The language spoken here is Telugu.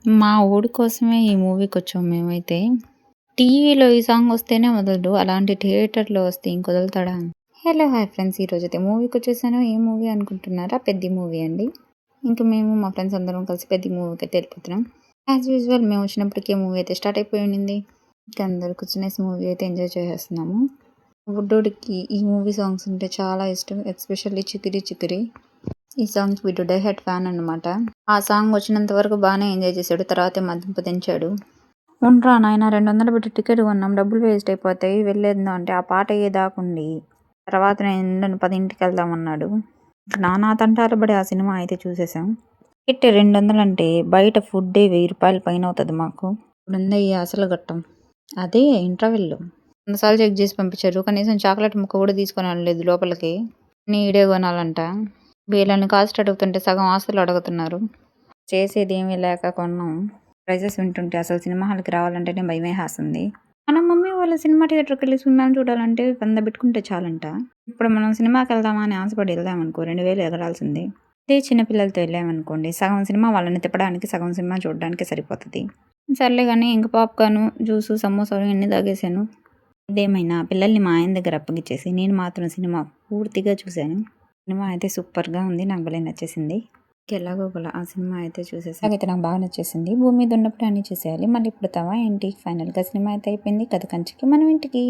మా వోడి కోసమే ఈ మూవీకొచ్చాం మేమైతే. టీవీలో ఈ సాంగ్ వస్తేనే వదలడు. అలాంటి థియేటర్‌లో వస్తే ఇంకొదులుతాడా? హలో! Hi friends. ఈరోజైతే మూవీకొచ్చేసాను. ఏ మూవీ అనుకుంటున్నారా? 'పెద్ది' మూవీ అండి. ఇంక మేము మా ఫ్రెండ్స్ అందరం కలిసి 'పెద్ది' మూవీకైతే వెళ్ళిపోతున్నాం. యాజ్ యూజువల్ మేము వచ్చినప్పటికే మూవీ అయితే స్టార్ట్ అయిపోయి ఉండింది. ఇంక అందరూ కూర్చునేసి మూవీ అయితే ఎంజాయ్ చేసేస్తున్నాము. బుడ్డోడికి ఈ మూవీ సాంగ్స్ అంటే చాలా ఇష్టం. ఎస్పెషల్లీ 'చికిరి చికిరి'. ఈ సాంగ్‌కి వీడు డై హార్ట్ ఫ్యాన్ అనమాట. ఆ సాంగ్ వచ్చినంత వరకు బానే ఎంజాయ్ చేశాడు. తర్వాతే మదింపు తెంచాడు. "ఉండ్రా నాయనా 200 పెట్టి టికెట్ కొన్నాం. డబ్బులు వేస్ట్ అయిపోతాయి. వెళ్ళేద్దాం" అంటే ఆ పాట అయ్యేదాకుండి తర్వాత నేను 10కి వెళ్దామన్నాడు. నానా తంటాలు పడి ఆ సినిమా అయితే చూసేసాం. టికెట్ 200 అంటే బయట ఫుడ్డే ₹1000 పైన అవుతుంది మాకు. ఇప్పుడుందయ్యా అసలు ఘట్టం. అదే ఇంటర్వెల్ 100 సార్లు చెక్ చేసి పంపించారు. కనీసం చాక్లెట్ ముక్క కూడా తీసుకొని వెళ్ళలేదు లోపలికి. ఈడే కొనాలంట. వీళ్ళని కాస్ట్ అడుగుతుంటే సగం ఆస్తులు అడుగుతున్నారు. చేసేది ఏమీ లేక కొన్నాం. ప్రైజెస్ వింటుంటే అసలు సినిమా హాల్‌కి రావాలంటేనే భయమేసేస్తుంది. మన మమ్మీ వాళ్ళ సినిమా థియేటర్‌కి వెళ్ళి సినిమాని చూడాలంటే 100 పెట్టుకుంటే చాలంట. ఇప్పుడు మనం సినిమాకి వెళ్దామా అని ఆశపడి వెళ్దామనుకో 2000 ఎగరాల్సిందే. అదే చిన్నపిల్లలతో వెళ్ళామనుకోండి సగం సినిమా వాళ్ళని తిప్పడానికి, సగం సినిమా చూడడానికి సరిపోతుంది. సర్లే కానీ ఇంక పాప్కార్ను, జ్యూసు, సమోసాలు ఇవన్నీ తాగేశాను. ఇదేమైనా పిల్లల్ని మా ఆయన దగ్గర అప్పగిచ్చేసి నేను మాత్రం సినిమా పూర్తిగా చూశాను. సినిమా అయితే సూపర్‌గా ఉంది. నాకు భలే నచ్చేసింది. ఎలాగోలా ఆ సినిమా అయితే చూసేసాను. నాకైతే నాకు బాగా నచ్చేసింది. భూమి మీద ఉన్నప్పుడు అన్నీ చూసేయాలి. మళ్ళీ పుడతావా ఏంటి? ఫైనల్‌గా సినిమా అయితే అయిపోయింది. కథ కంచికి మనం ఇంటికి.